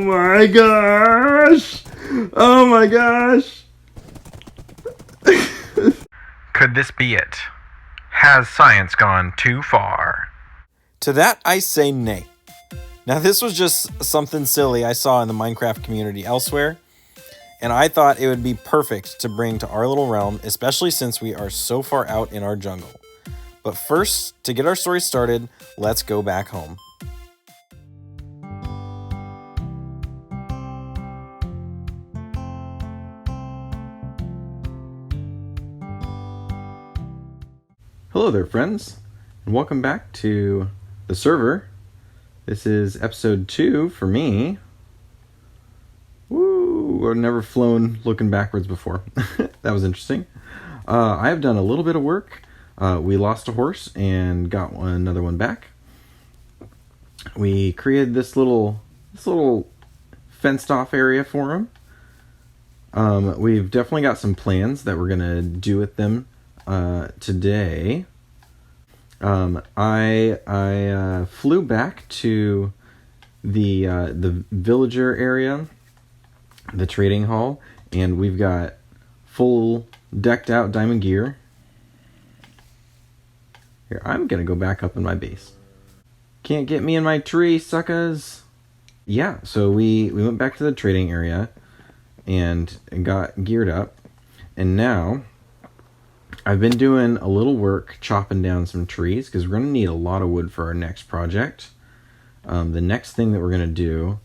Oh my gosh! Oh my gosh! Could this be it? Has science gone too far? To that, I say nay. Now, this was just something silly I saw in the Minecraft community elsewhere, and I thought it would be perfect to bring to our little realm, especially since we are so far out in our jungle. But first, to get our story started, let's go back home. Hello there, friends, and welcome back to the server. This is episode 2 for me. Woo! I've never flown looking backwards before. That was interesting. I have done a little bit of work. We lost a horse and got another one back. We created this little fenced off area for him. We've definitely got some plans that we're gonna do with them today. I flew back to the villager area, the trading hall, and we've got full decked out diamond gear. Here, I'm gonna go back up in my base. Can't get me in my tree, suckers. Yeah, so we went back to the trading area and got geared up, and now I've been doing a little work chopping down some trees because we're going to need a lot of wood for our next project. The next thing that we're going to do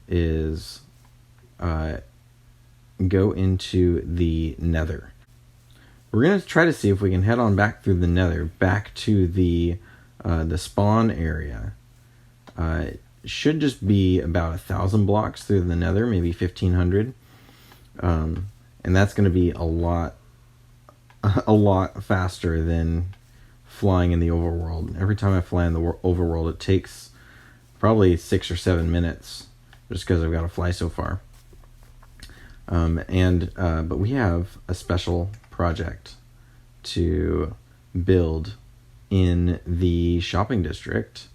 is go into the nether. We're going to try to see if we can head on back through the nether, back to the spawn area. It should just be about 1,000 blocks through the nether, maybe 1,500. And that's going to be a lot faster than flying in the overworld. Every time I fly in the overworld, it takes probably 6 or 7 minutes just because I've got to fly so far. But we have a special project to build in the shopping district,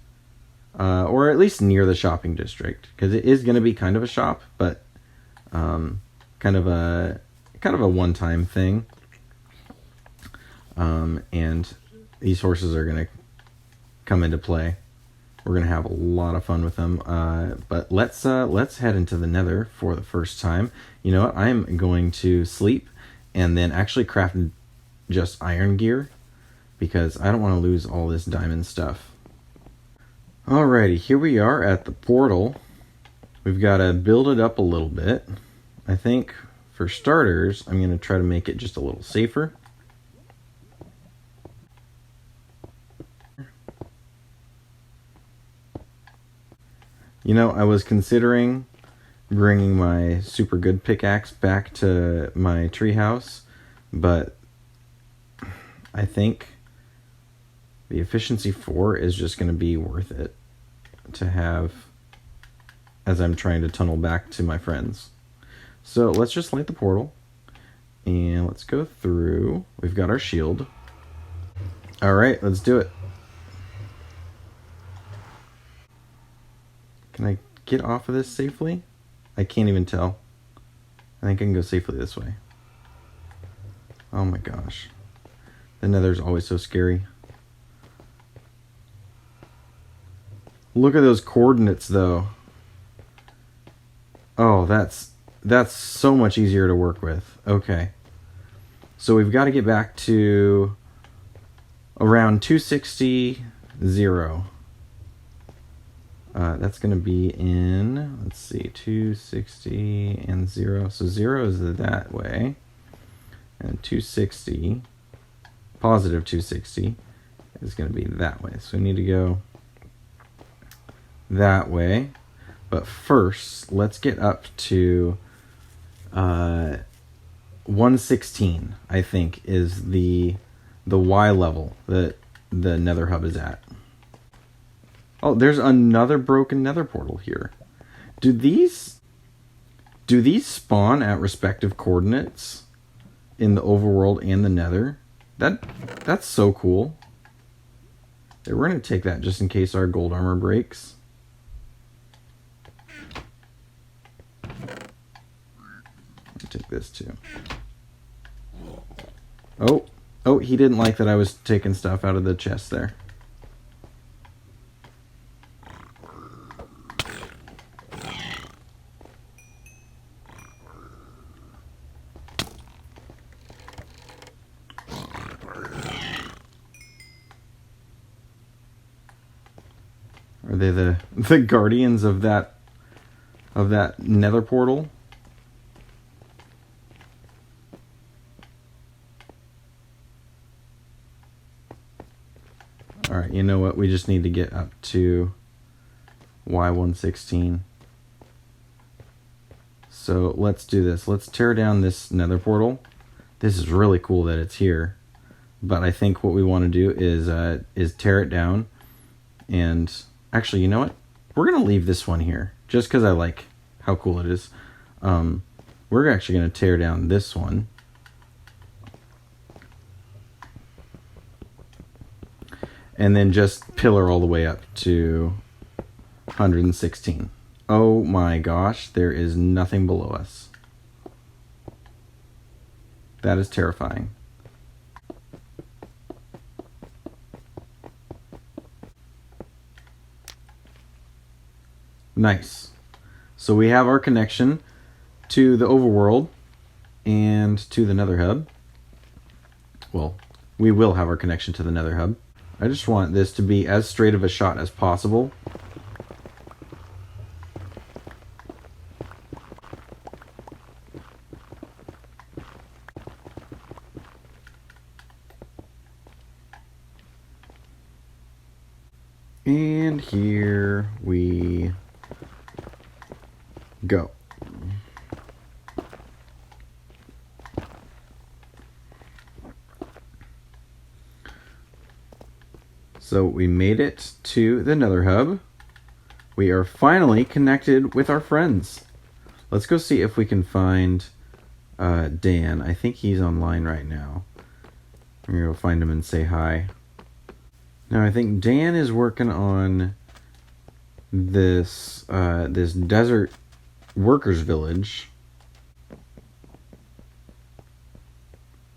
or at least near the shopping district, because it is going to be kind of a shop, but kind of a one-time thing. And these horses are going to come into play. We're going to have a lot of fun with them. But let's head into the nether for the first time. You know what? I'm going to sleep and then actually craft just iron gear because I don't want to lose all this diamond stuff. Alrighty, here we are at the portal. We've got to build it up a little bit. I think for starters, I'm going to try to make it just a little safer. You know, I was considering bringing my super good pickaxe back to my treehouse, but I think the efficiency 4 is just going to be worth it to have as I'm trying to tunnel back to my friends. So let's just light the portal and let's go through. We've got our shield. All right, let's do it. Can I get off of this safely? I can't even tell. I think I can go safely this way. Oh my gosh. The nether's always so scary. Look at those coordinates though. Oh, that's so much easier to work with. Okay. So we've got to get back to around 260, 0. That's going to be in, let's see, 260 and 0. So 0 is that way. And 260, positive 260, is going to be that way. So we need to go that way. But first, let's get up to 116, I think, is the Y level that the nether hub is at. Oh, there's another broken nether portal here. Do these spawn at respective coordinates in the overworld and the nether? That's so cool. Okay, we're going to take that just in case our gold armor breaks. take this too. Oh, he didn't like that I was taking stuff out of the chest there. Are they the guardians of that nether portal? Alright, you know what? We just need to get up to Y116. So let's do this. Let's tear down this nether portal. This is really cool that it's here. But I think what we want to do is tear it down. And actually, you know what? We're going to leave this one here. Just because I like how cool it is. We're actually going to tear down this one. And then just pillar all the way up to 116. Oh my gosh, there is nothing below us. That is terrifying. Nice. So we have our connection to the overworld and to the nether hub. Well, we will have our connection to the nether hub. I just want this to be as straight of a shot as possible. And here we go. So we made it to the nether hub. We are finally connected with our friends. Let's go see if we can find Dan. I think he's online right now. I'm gonna go find him and say hi. Now I think Dan is working on this this desert workers village.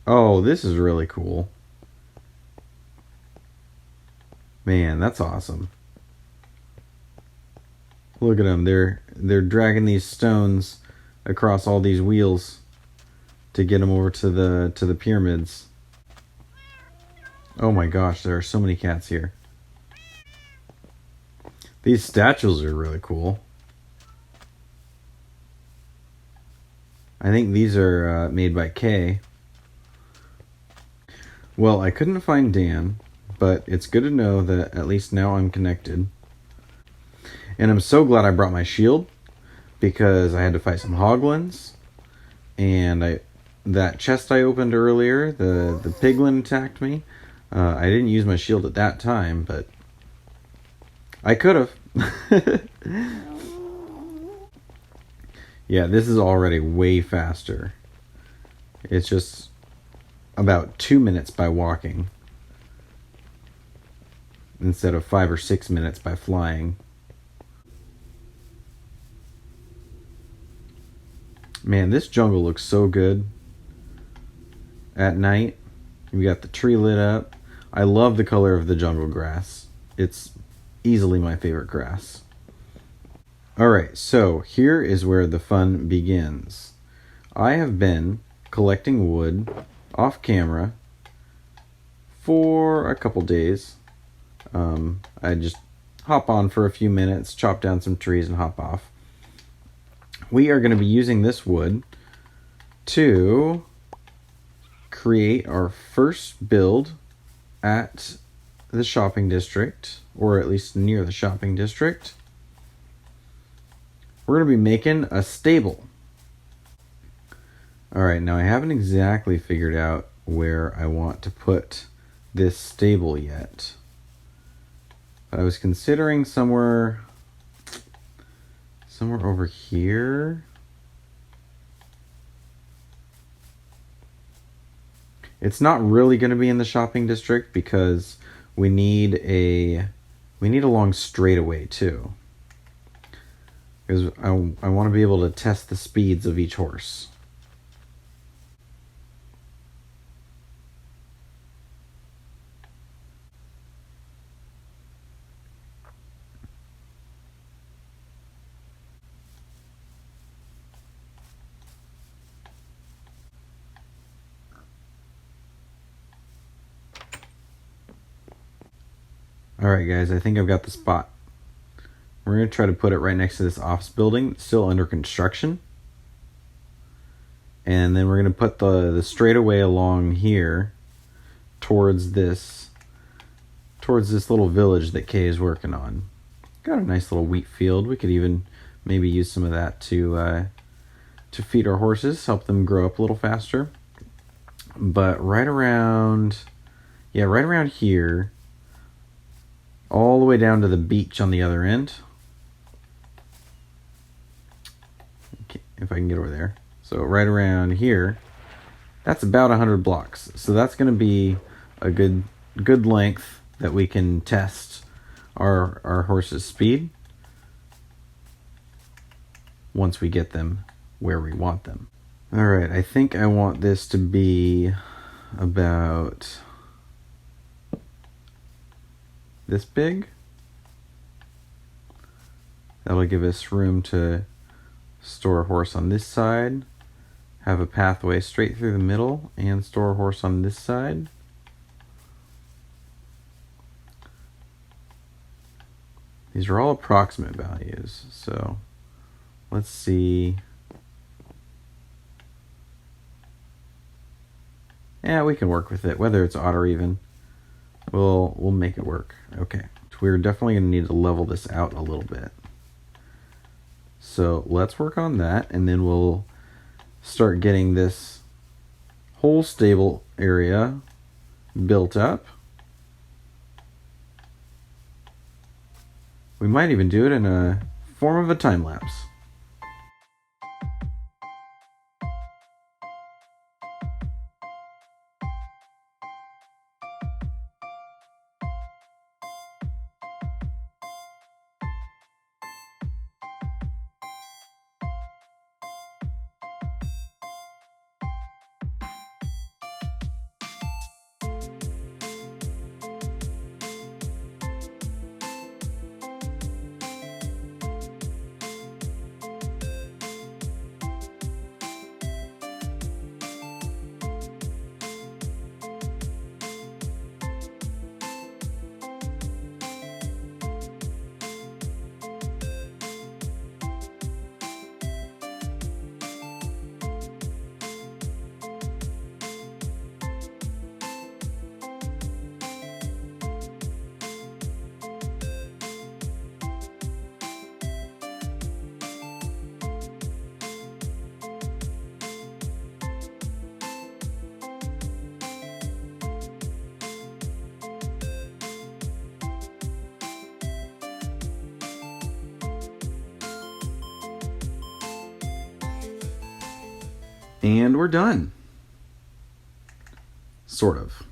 Oh, this is really cool. Man, that's awesome. Look at them. They're dragging these stones across all these wheels to get them over to the pyramids. Oh my gosh, there are so many cats here. These statues are really cool. I think these are made by Kay. Well, I couldn't find Dan, but it's good to know that at least now I'm connected. And I'm so glad I brought my shield, because I had to fight some hoglins. And that chest I opened earlier, the piglin attacked me. I didn't use my shield at that time, but I could have. Yeah, this is already way faster. It's just about 2 minutes by walking, instead of 5 or 6 minutes by flying. Man, this jungle looks so good at night. We got the tree lit up. I love the color of the jungle grass. It's easily my favorite grass. Alright, so here is where the fun begins. I have been collecting wood off camera for a couple days. I just hop on for a few minutes, chop down some trees, and hop off. We are going to be using this wood to create our first build at the shopping district, or at least near the shopping district. We're going to be making a stable. Alright, now I haven't exactly figured out where I want to put this stable yet. But I was considering somewhere over here. It's not really going to be in the shopping district because we need a long straightaway too. Because I want to be able to test the speeds of each horse. Alright guys, I think I've got the spot. We're going to try to put it right next to this office building. It's still under construction. And then we're going to put the straightaway along here towards this little village that Kay is working on. Got a nice little wheat field. We could even maybe use some of that to feed our horses, help them grow up a little faster. But right around here, all the way down to the beach on the other end. Okay, if I can get over there. So right around here, that's about 100 blocks. So that's going to be a good length that we can test our horses' speed once we get them where we want them. All right, I think I want this to be about this big. That'll give us room to store a horse on this side, have a pathway straight through the middle, and store a horse on this side. These are all approximate values, so let's see. Yeah, we can work with it, whether it's odd or even. We'll make it work. Okay, so we're definitely going to need to level this out a little bit. So let's work on that, and then we'll start getting this whole stable area built up. We might even do it in a form of a time lapse. And we're done. Sort of.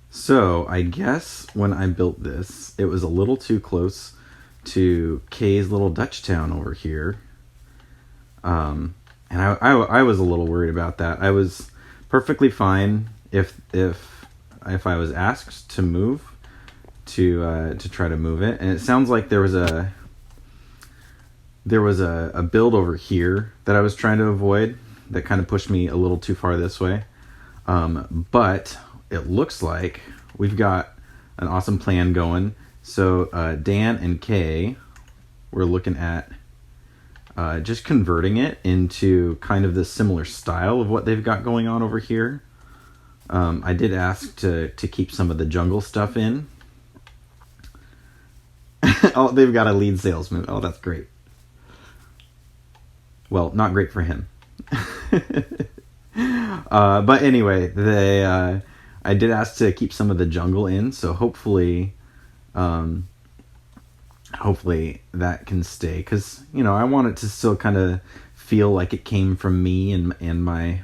So I guess when I built this, it was a little too close to Kay's little Dutch town over here. And I was a little worried about that. I was perfectly fine if I was asked to move to try to move it. And it sounds like there was a build over here that I was trying to avoid that kind of pushed me a little too far this way. But it looks like we've got an awesome plan going. So Dan and Kay were looking at just converting it into kind of the similar style of what they've got going on over here. I did ask to keep some of the jungle stuff in. Oh, they've got a lead salesman. Oh, that's great. Well, not great for him. But anyway, I did ask to keep some of the jungle in, so hopefully that can stay, because I want it to still kind of feel like it came from me and my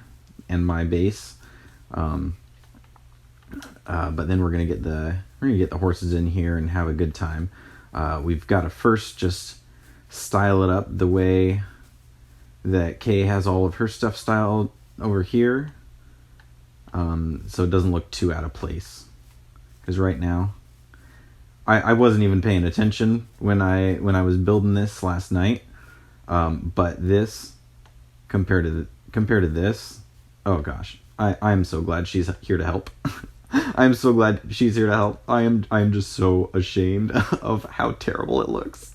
base. But then we're gonna get the horses in here and have a good time. We've got to first just style it up the way that Kay has all of her stuff styled over here, so it doesn't look too out of place. Because right now, I wasn't even paying attention when I was building this last night, but this compared to this, oh gosh, I'm so glad she's here to help. I'm so glad she's here to help. I am just so ashamed of how terrible it looks.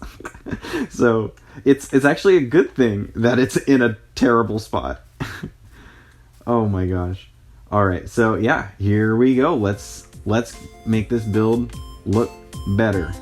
So it's actually a good thing that it's in a terrible spot. Oh my gosh. All right, so yeah, here we go. Let's make this build look better.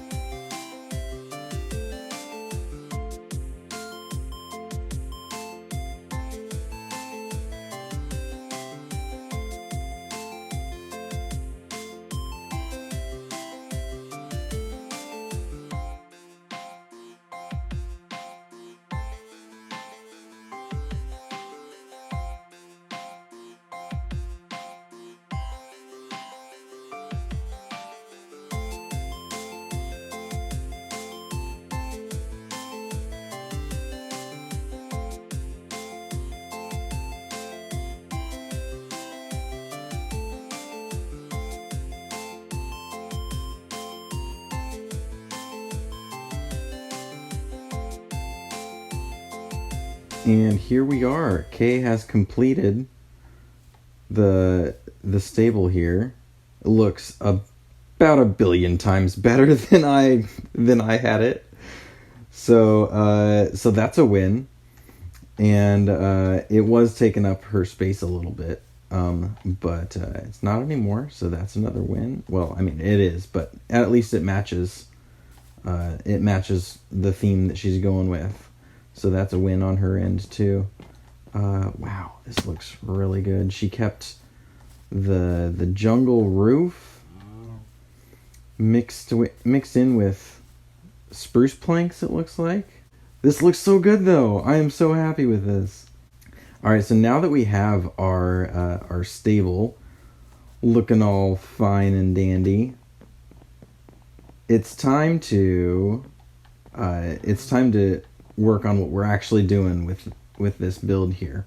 And here we are. Kay has completed the stable here. It looks about 1 billion times better than I had it. So that's a win. And it was taking up her space a little bit. But it's not anymore, so that's another win. Well, I mean it is, but at least it matches the theme that she's going with. So that's a win on her end too. Wow, this looks really good. She kept the jungle roof mixed in with spruce planks, it looks like. This looks so good though. I am so happy with this. All right, so now that we have our stable looking all fine and dandy, it's time to work on what we're actually doing with this build here.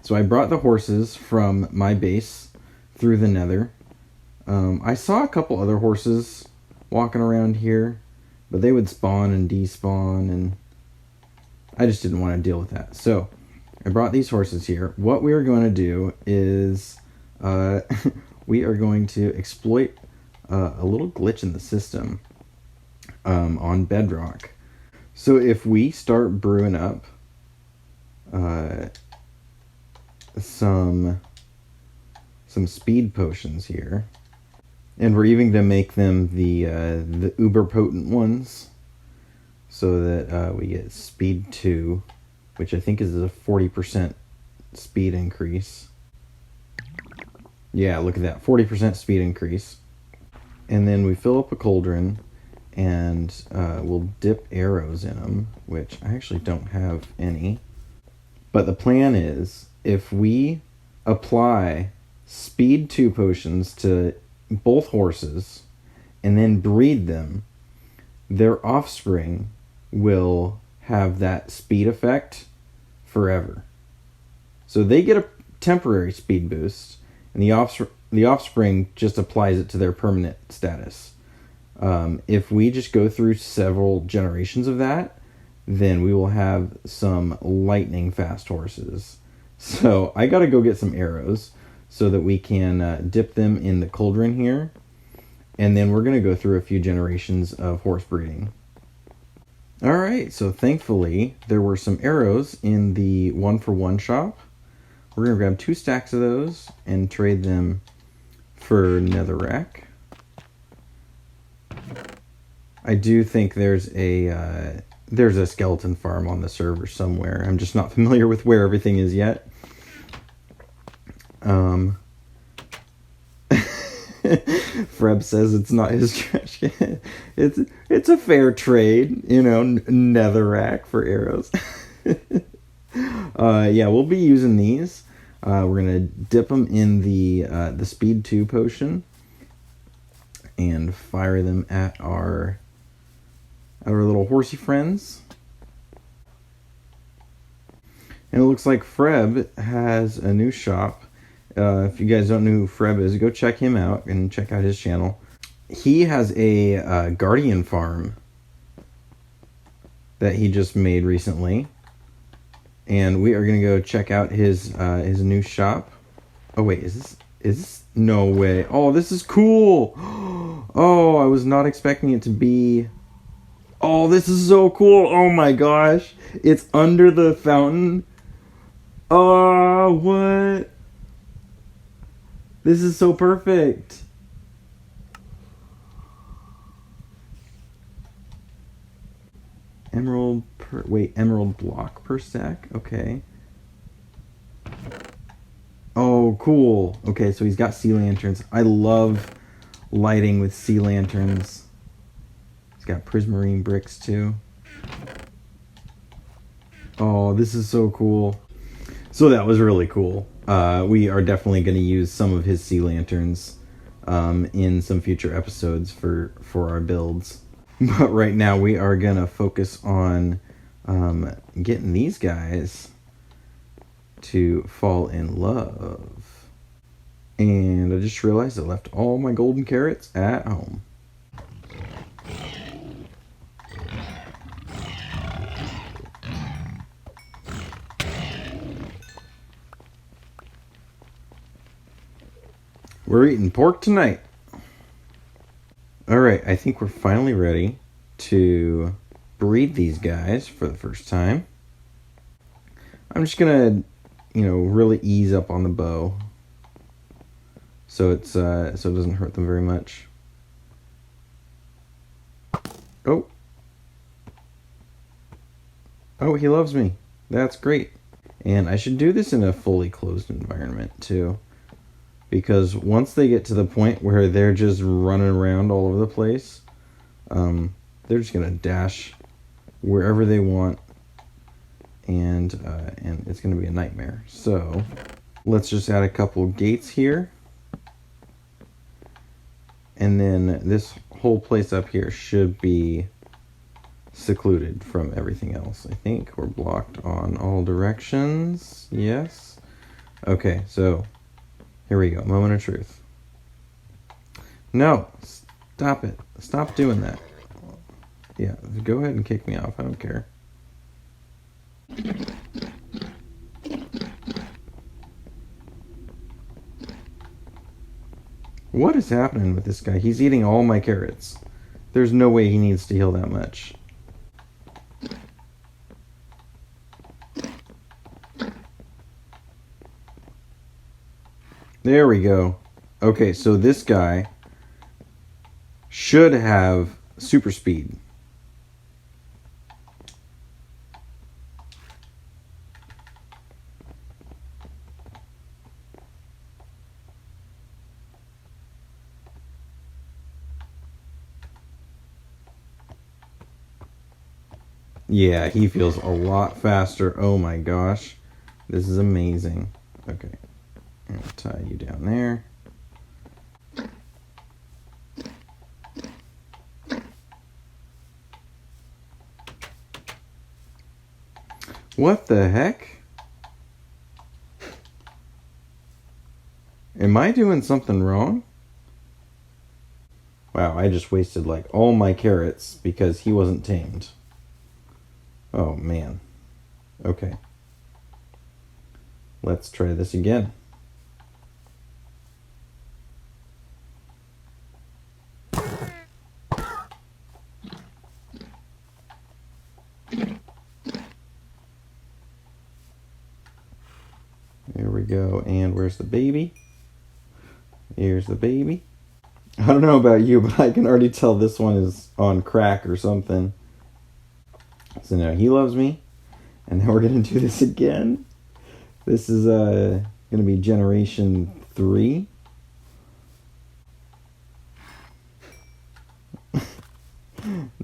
So I brought the horses from my base through the nether. I saw a couple other horses walking around here, but they would spawn and despawn, and I just didn't want to deal with that. So I brought these horses here. What we are going to do is we are going to exploit a little glitch in the system on Bedrock. So if we start brewing up some speed potions here, and we're even going to make them the uber potent ones, so that we get speed 2, which I think is a 40% speed increase. Yeah, look at that, 40% speed increase. And then we fill up a cauldron, and we'll dip arrows in them, which I actually don't have any. But the plan is, if we apply speed 2 potions to both horses and then breed them, their offspring will have that speed effect forever. So they get a temporary speed boost, and the offspring just applies it to their permanent status. If we just go through several generations of that, then we will have some lightning fast horses. So I gotta go get some arrows so that we can dip them in the cauldron here, and then we're gonna go through a few generations of horse breeding. Alright, so thankfully there were some arrows in the 1-for-1 shop. We're gonna grab 2 stacks of those and trade them for netherrack. I do think there's a skeleton farm on the server somewhere. I'm just not familiar with where everything is yet. Freb says it's not his trash can. It's a fair trade, netherrack for arrows. Yeah, we'll be using these. We're gonna dip them in the speed 2 potion and fire them at our little horsey friends. And it looks like Freb has a new shop. If you guys don't know who Freb is, go check him out and check out his channel. He has a guardian farm that he just made recently, and we are gonna go check out his new shop. Oh wait, is No way. Oh, this is cool. Oh, I was not expecting it to be... Oh, this is so cool. Oh my gosh. It's under the fountain. Oh, what? This is so perfect. Emerald block per stack. Okay. Oh, cool. Okay, so he's got sea lanterns. I love lighting with sea lanterns. He's got prismarine bricks too. Oh, this is so cool. So that was really cool. We are definitely going to use some of his sea lanterns in some future episodes for our builds. But right now we are going to focus on getting these guys to fall in love. And I just realized I left all my golden carrots at home. We're eating pork tonight. Alright, I think we're finally ready to breed these guys for the first time. I'm just gonna, really ease up on the bow, so it doesn't hurt them very much. Oh, he loves me. That's great. And I should do this in a fully closed environment too, because once they get to the point where they're just running around all over the place, they're just gonna dash wherever they want. And it's going to be a nightmare. So let's just add a couple gates here. And then this whole place up here should be secluded from everything else. I think we're blocked on all directions. Yes. Okay, so here we go. Moment of truth. No, stop it. Stop doing that. Yeah, go ahead and kick me off. I don't care. What is happening with this guy? He's eating all my carrots. There's no way he needs to heal that much. There we go. Okay, so this guy should have super speed. Yeah, he feels a lot faster. Oh my gosh. This is amazing. Okay. I'm going to tie you down there. What the heck? Am I doing something wrong? Wow, I just wasted like all my carrots because he wasn't tamed. Oh, man. Okay. Let's try this again. There we go. And where's the baby? Here's the baby. I don't know about you, but I can already tell this one is on crack or something. So now he loves me, and now we're going to do this again. This is going to be generation 3.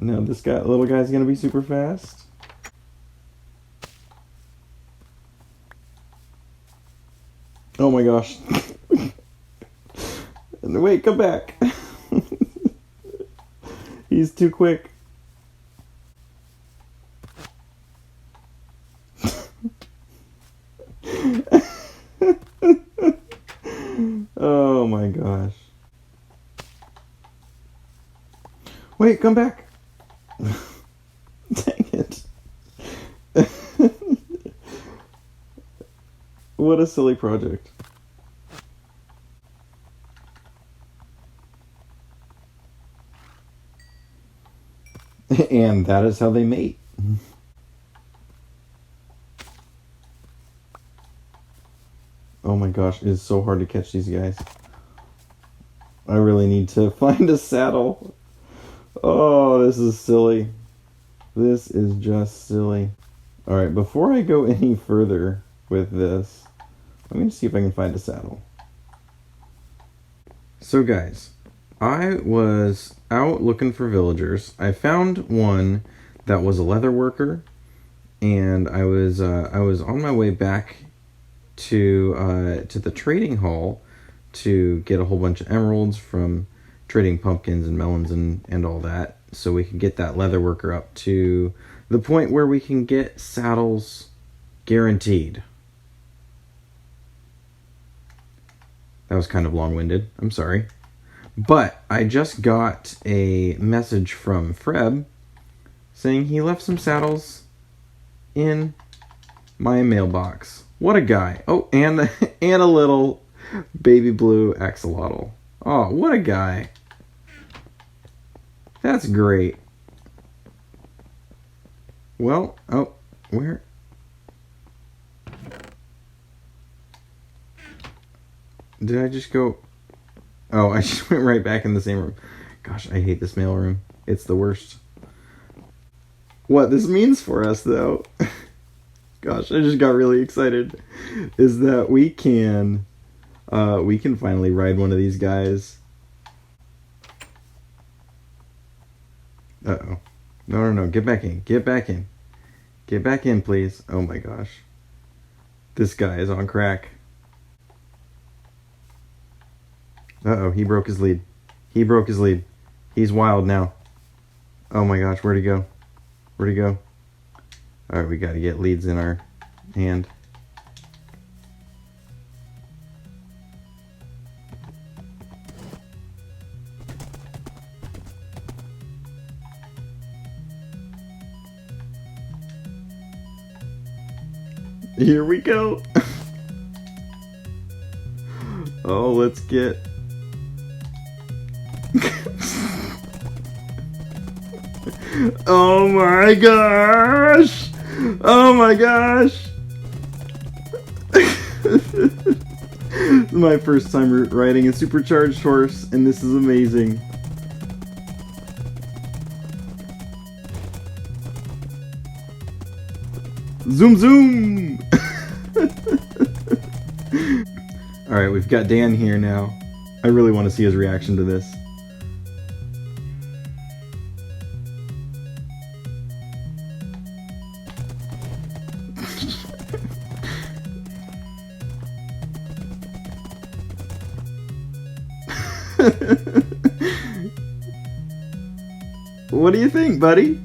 Now this little guy's going to be super fast. Oh my gosh. Wait, come back. He's too quick. Oh my gosh. Wait, come back. Dang it. What a silly project. And that is how they mate. Oh my gosh, it is so hard to catch these guys. I really need to find a saddle. Oh, this is silly. This is just silly. Alright, before I go any further with this, I'm going to see if I can find a saddle. So guys, I was out looking for villagers. I found one that was a leather worker, and I was on my way back to the trading hall to get a whole bunch of emeralds from trading pumpkins and melons and all that, so we can get that leather worker up to the point where we can get saddles guaranteed. That was kind of long-winded. I'm sorry. But I just got a message from Freb saying he left some saddles in my mailbox. What a guy. Oh, and a little baby blue axolotl. Oh, what a guy. That's great. Well, oh, where? Did I just go? Oh, I just went right back in the same room. Gosh, I hate this mail room. It's the worst. What this means for us, though, gosh, I just got really excited, is that we can finally ride one of these guys. Uh-oh. No, get back in. Get back in. Get back in, please. Oh my gosh. This guy is on crack. Uh-oh, he broke his lead. He broke his lead. He's wild now. Oh my gosh, where'd he go? Where'd he go? Alright, we gotta get leads in our hand. Here we go. Oh, let's get... Oh my gosh! Oh my gosh! This is my first time riding a supercharged horse, and this is amazing. Zoom zoom! Alright, we've got Dan here now. I really want to see his reaction to this. What do you think, buddy?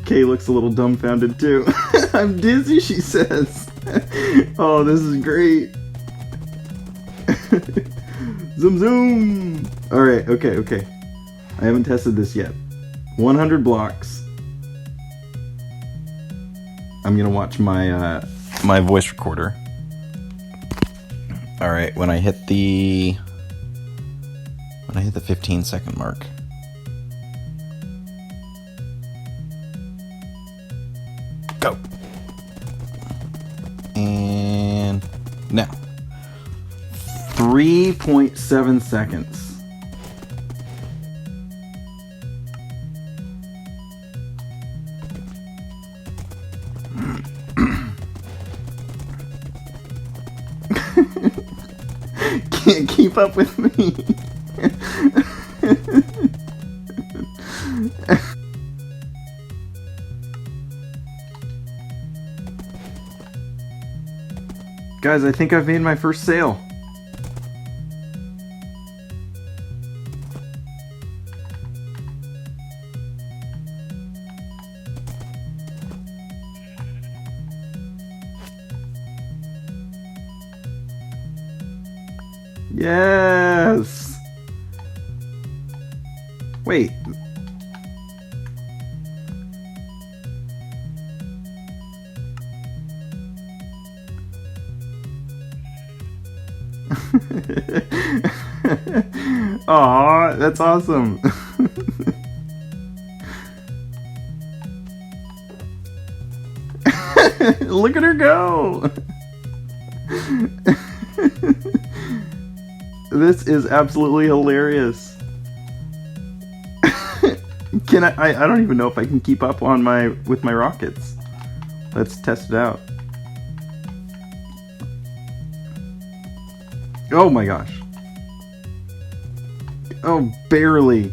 Kay looks a little dumbfounded too. I'm dizzy, she says. Oh, this is great. Zoom zoom. Alright, okay. I haven't tested this yet. 100 blocks. I'm gonna watch my my voice recorder. Alright, when I hit the 15-second mark. Go. And now 3.7 seconds. Can't keep up with me. Guys, I think I've made my first sale. Yes! Wait. Aw, that's awesome. Look at her go. This is absolutely hilarious. Can I don't even know if I can keep up on with my rockets. Let's test it out. Oh my gosh. Oh, barely.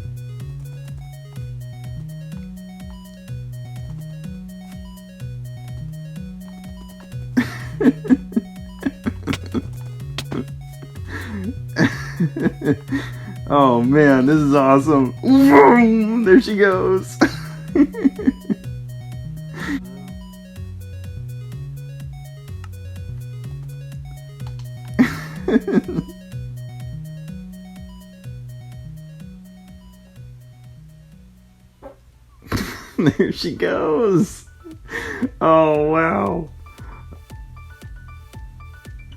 Oh man, this is awesome. Vroom, there she goes. There she goes. Oh wow.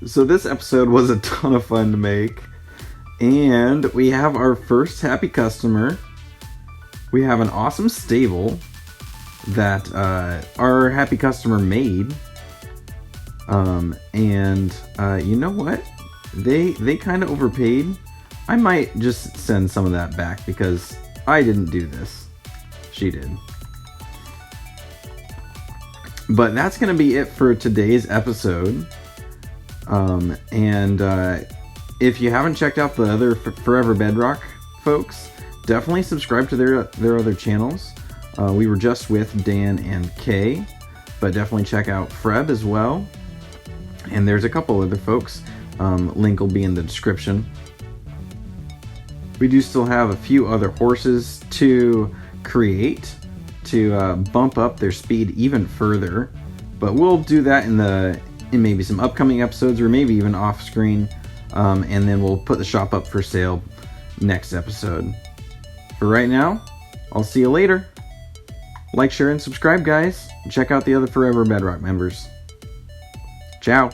So this episode was a ton of fun to make. And we have our first happy customer. We have an awesome stable that our happy customer made. And you know what? They kind of overpaid. I might just send some of that back because I didn't do this. She did. But that's going to be it for today's episode. If you haven't checked out the other Forever Bedrock folks, definitely subscribe to their other channels. We were just with Dan and Kay, but definitely check out Freb as well. And there's a couple other folks. Link will be in the description. We do still have a few other horses to create to bump up their speed even further, but we'll do that in maybe some upcoming episodes or maybe even off screen. And then we'll put the shop up for sale next episode. For right now, I'll see you later. Like, share, and subscribe, guys. Check out the other Forever Bedrock members. Ciao.